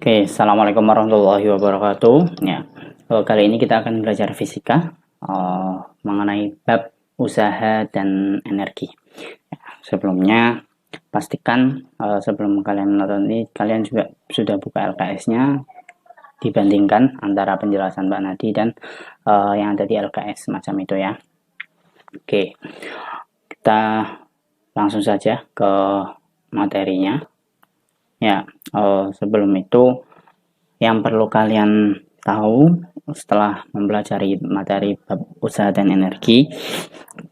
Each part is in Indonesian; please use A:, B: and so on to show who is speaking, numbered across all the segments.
A: Oke, assalamualaikum warahmatullahi wabarakatuh. Ya, kali ini kita akan belajar fisika mengenai bab usaha dan energi. Ya, sebelumnya pastikan sebelum kalian menonton ini kalian juga sudah buka LKS-nya, dibandingkan antara penjelasan Mbak Nadi dan yang ada di LKS macam itu ya. Oke, kita langsung saja ke materinya. Ya, sebelum itu yang perlu kalian tahu setelah mempelajari materi bab usaha dan energi,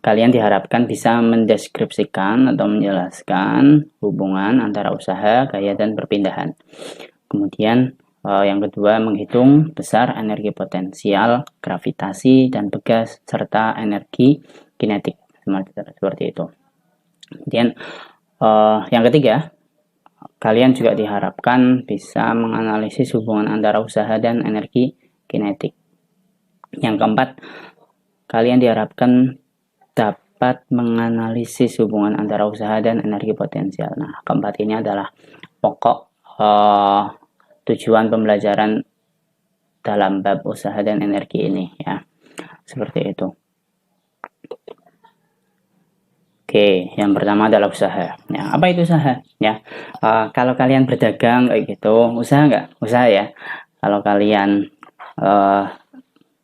A: kalian diharapkan bisa mendeskripsikan atau menjelaskan hubungan antara usaha, gaya, dan perpindahan. Kemudian yang kedua, menghitung besar energi potensial, gravitasi, dan pegas, serta energi kinetik, seperti itu. Kemudian yang ketiga, kalian juga diharapkan bisa menganalisis hubungan antara usaha dan energi kinetik. Yang keempat, kalian diharapkan dapat menganalisis hubungan antara usaha dan energi potensial. Nah, keempat ini adalah pokok tujuan pembelajaran dalam bab usaha dan energi ini ya. Seperti itu. Oke, yang pertama adalah usaha. Ya, apa itu usaha? Ya, kalau kalian berdagang kayak gitu, usaha nggak? Usaha ya. Kalau kalian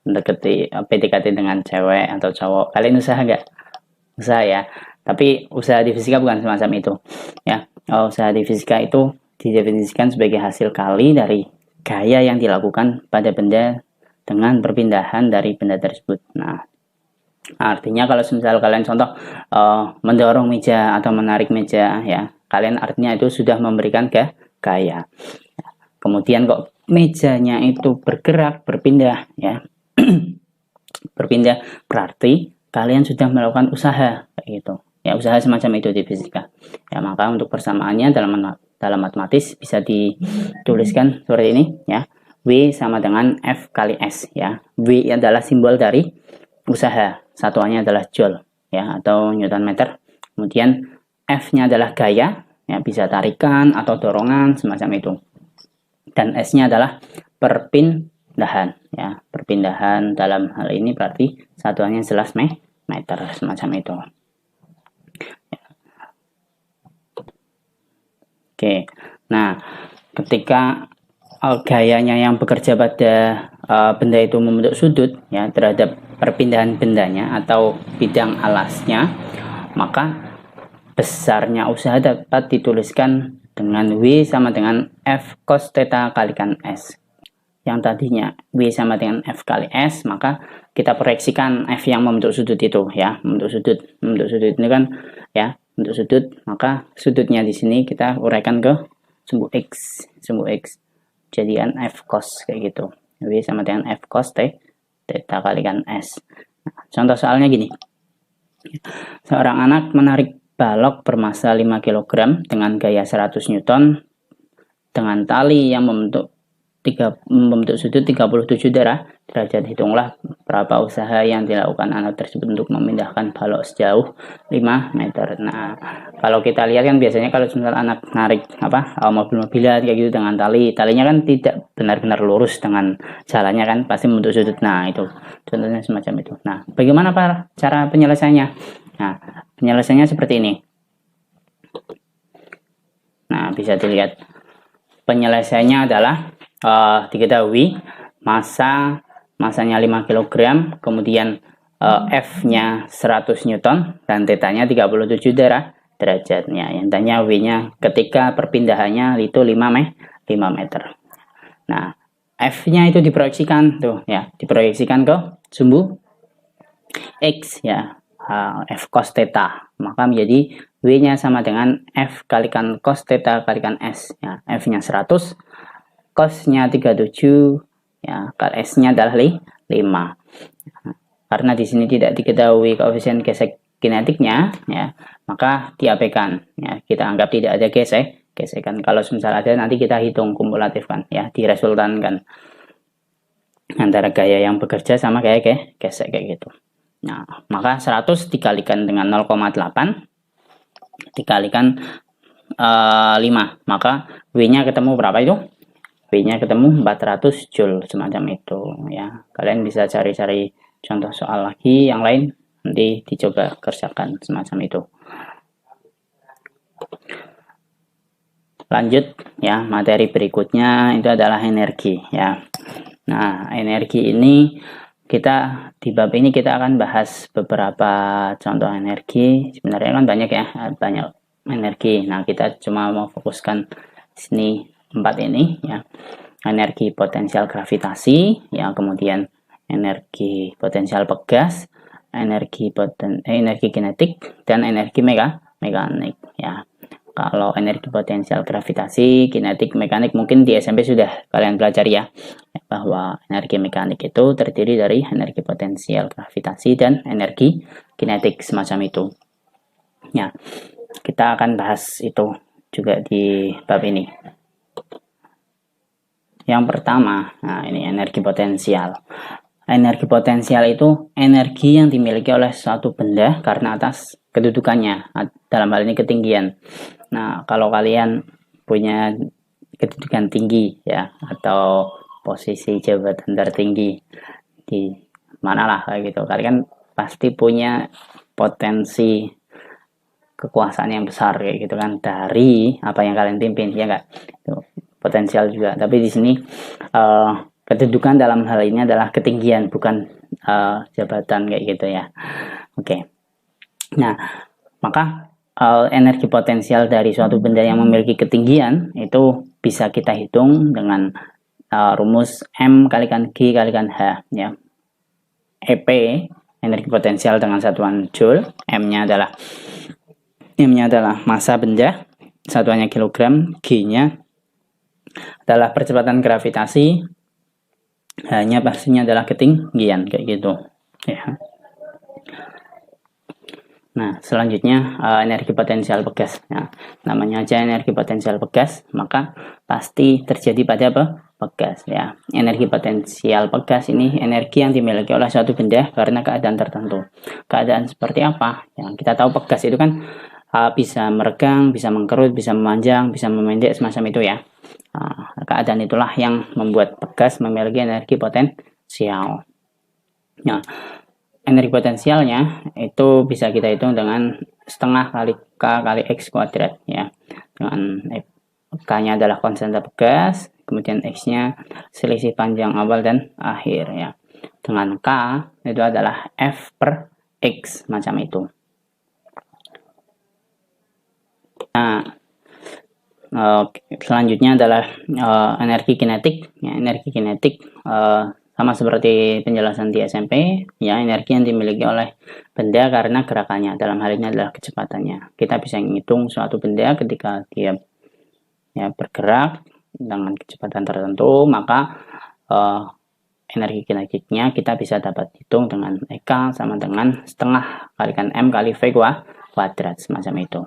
A: mendekati PDKT dengan cewek atau cowok, kalian usaha nggak? Usaha ya. Tapi usaha di fisika bukan semacam itu. Ya, usaha di fisika itu didefinisikan sebagai hasil kali dari gaya yang dilakukan pada benda dengan perpindahan dari benda tersebut. Nah, artinya kalau misal kalian contoh mendorong meja atau menarik meja ya, kalian artinya itu sudah memberikan gaya. Kemudian kok mejanya itu bergerak, berpindah ya. Berpindah berarti kalian sudah melakukan usaha kayak gitu. Ya, usaha semacam itu di fisika. Ya, maka untuk persamaannya dalam matematis bisa dituliskan seperti ini ya. W sama dengan F kali S ya. W adalah simbol dari usaha, satuannya adalah joule ya atau newton meter. Kemudian F-nya adalah gaya ya, bisa tarikan atau dorongan semacam itu. Dan S-nya adalah perpindahan ya. Perpindahan dalam hal ini berarti satuannya jelas meter semacam itu. Oke. Nah, ketika gayanya yang bekerja pada benda itu membentuk sudut ya terhadap perpindahan bendanya atau bidang alasnya, maka besarnya usaha dapat dituliskan dengan W sama dengan F cos theta kalikan S. Yang tadinya W sama dengan F kali S, maka kita proyeksikan F yang membentuk sudut itu ya, membentuk sudut ini kan ya, membentuk sudut, maka sudutnya di sini kita uraikan ke sumbu X. Jadikan F cos kayak gitu. W sama dengan F cos theta kalikan S. Nah, contoh soalnya gini. Seorang anak menarik balok bermasa 5 kg dengan gaya 100 Newton dengan tali yang membentuk sudut 37 derajat. Hitunglah berapa usaha yang dilakukan anak tersebut untuk memindahkan balok sejauh 5 meter. Nah, kalau kita lihat kan biasanya kalau misal anak narik mobil-mobilan kayak gitu dengan talinya kan tidak benar-benar lurus dengan jalannya kan, pasti membentuk sudut. Nah, itu contohnya semacam itu. Nah, bagaimana cara penyelesaiannya? Nah, penyelesaiannya seperti ini. Nah, bisa dilihat penyelesaiannya adalah diketahui masanya 5 kg, kemudian F-nya 100 Newton dan tetanya 37 derajatnya. Yang tanya W-nya ketika perpindahannya itu 5 meter. Nah, F-nya itu diproyeksikan tuh ya, diproyeksikan ke sumbu X ya, F cos theta. Maka menjadi W-nya sama dengan F kalikan cos theta kalikan S ya. F-nya 100, cos-nya 37 ya, S-nya adalah 5. Karena di sini tidak diketahui koefisien gesek kinetiknya ya, maka diabaikan ya, kita anggap tidak ada gesekan. Kalau misal ada nanti kita hitung kumulatifkan ya, diresultankan antara gaya yang bekerja sama gaya gesek kayak gitu. Nah, maka 100 dikalikan dengan 0,8 dikalikan 5, maka W-nya ketemu berapa itu? W-nya ketemu 400 Joule semacam itu ya. Kalian bisa cari-cari contoh soal lagi yang lain, nanti dicoba kerjakan semacam itu. Lanjut ya, materi berikutnya itu adalah energi ya. Nah, energi ini di bab ini kita akan bahas beberapa contoh energi. Sebenarnya kan banyak ya, banyak energi. Nah, kita cuma mau fokuskan sini 4 ini ya. Energi potensial gravitasi ya, kemudian energi potensial pegas, energi kinetik, dan energi mekanik ya. Kalau energi potensial gravitasi, kinetik, mekanik mungkin di SMP sudah kalian pelajari ya, bahwa energi mekanik itu terdiri dari energi potensial gravitasi dan energi kinetik semacam itu. Ya, kita akan bahas itu juga di bab ini. Yang pertama, nah ini energi potensial. Energi potensial itu energi yang dimiliki oleh suatu benda karena atas kedudukannya, dalam hal ini ketinggian. Nah, kalau kalian punya kedudukan tinggi ya, atau posisi jabatan tertinggi di manalah kayak gitu, kalian pasti punya potensi kekuasaan yang besar kayak gitu kan, dari apa yang kalian pimpin ya enggak. Itu potensial juga, tapi di sini kedudukan dalam hal ini adalah ketinggian, bukan jabatan kayak gitu ya. Oke. Nah, maka energi potensial dari suatu benda yang memiliki ketinggian itu bisa kita hitung dengan rumus M kalikan G kalikan H ya. EP energi potensial dengan satuan Joule, M-nya adalah massa benda, satuannya kilogram, G-nya adalah percepatan gravitasi, H-nya pastinya adalah ketinggian kayak gitu ya. Nah, selanjutnya energi potensial pegas. Nah, namanya aja energi potensial pegas, maka pasti terjadi pada apa? Pegas ya. Energi potensial pegas ini energi yang dimiliki oleh suatu benda karena keadaan tertentu. Keadaan seperti apa? Ya, kita tahu pegas itu kan bisa meregang, bisa mengkerut, bisa memanjang, bisa memendek semacam itu ya. Keadaan itulah yang membuat pegas memiliki energi potensial. Nah, energi potensialnya itu bisa kita hitung dengan setengah kali K kali X kuadrat ya. Dengan K-nya adalah konstanta pegas, kemudian X-nya selisih panjang awal dan akhir ya. Dengan K itu adalah F per X macam itu. Nah, selanjutnya adalah energi kinetik ya. Energi kinetik sama seperti penjelasan di SMP ya, energi yang dimiliki oleh benda karena gerakannya, dalam hal ini adalah kecepatannya. Kita bisa menghitung suatu benda ketika dia ya bergerak dengan kecepatan tertentu, maka energi kinetiknya kita bisa dapat hitung dengan EK sama dengan setengah kalikan M kali V kuadrat semacam itu.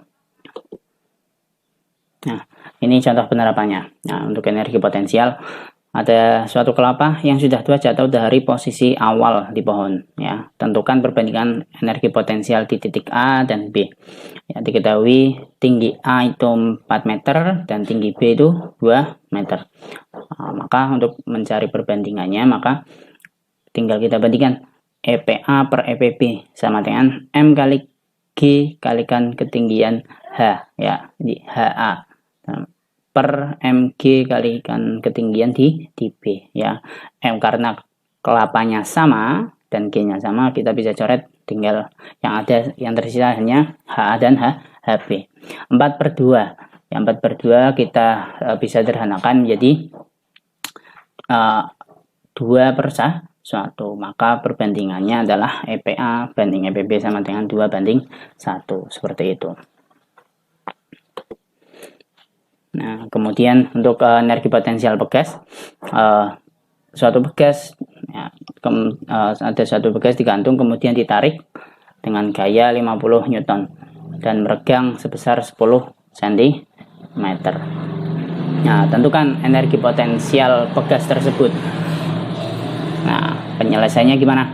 A: Nah, ini contoh penerapannya. Nah, untuk energi potensial, ada suatu kelapa yang sudah tua jatuh dari posisi awal di pohon ya. Tentukan perbandingan energi potensial di titik A dan B ya. Diketahui tinggi A itu 4 meter dan tinggi B itu 2 meter. Maka untuk mencari perbandingannya, maka tinggal kita bandingkan EPA per EPB sama dengan M kali G kalikan ketinggian H ya, di HA per mg kalikan ketinggian di B ya. M karena kelapanya sama dan G-nya sama, kita bisa coret, tinggal yang tersisa hanya HA dan HB. 4/2 ya, 4/2 kita bisa sederhanakan menjadi 2/1, maka perbandingannya adalah EPA banding EPB sama dengan 2/1 seperti itu. Nah, kemudian untuk energi potensial pegas, suatu begas ya, ada suatu begas digantung kemudian ditarik dengan gaya 50 Newton dan meregang sebesar 10 cm. Nah, tentukan energi potensial pegas tersebut. Nah, penyelesaiannya gimana?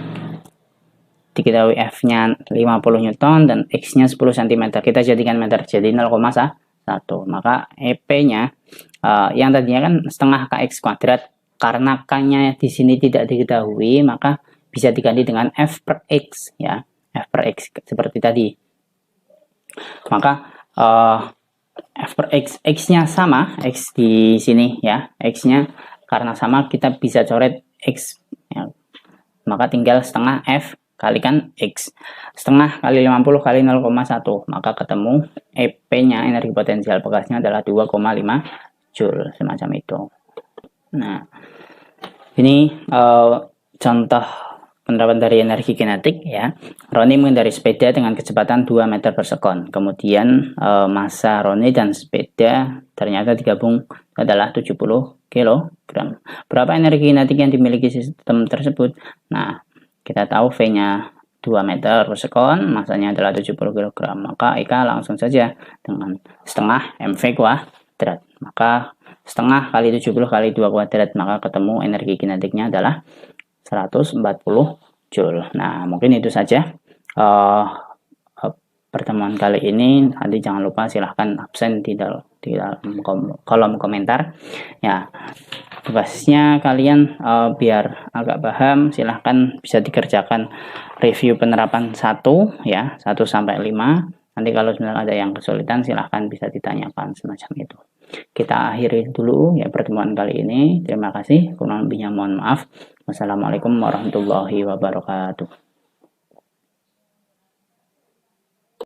A: Diketahui F-nya 50 Newton dan X-nya 10 cm. Kita jadikan meter, jadi 0,1. Maka EP-nya yang tadinya kan setengah kx kuadrat, karena k-nya di sini tidak diketahui, maka bisa diganti dengan f per x ya, f per x seperti tadi. Maka f per x, x-nya sama, x di sini ya, x-nya karena sama kita bisa coret x ya. Maka tinggal setengah f kalikan x. Setengah kali 50 kali 0,1, maka ketemu EP-nya, energi potensial bekasnya adalah 2,5 Joule, semacam itu. Nah, ini contoh penerapan dari energi kinetik ya. Roni mengendarai sepeda dengan kecepatan 2 meter per sekon. Kemudian massa Roni dan sepeda ternyata digabung adalah 70 kg. Berapa energi kinetik yang dimiliki sistem tersebut? Nah, kita tahu V-nya 2 meter per sekon, massanya adalah 70 kg. Maka EK langsung saja dengan setengah MV kuadrat. Maka setengah kali 70 kali 2 kuadrat, maka ketemu energi kinetiknya adalah 140 Joule. Nah, mungkin itu saja pertemuan kali ini. Nanti jangan lupa silahkan absen di dalam kolom komentar ya. Basisnya kalian biar agak paham, silahkan bisa dikerjakan review penerapan 1 ya, 1 sampai 5. Nanti kalau sebenarnya ada yang kesulitan silahkan bisa ditanyakan semacam itu. Kita akhiri dulu ya pertemuan kali ini. Terima kasih, kurang lebihnya mohon maaf. Wassalamualaikum warahmatullahi wabarakatuh.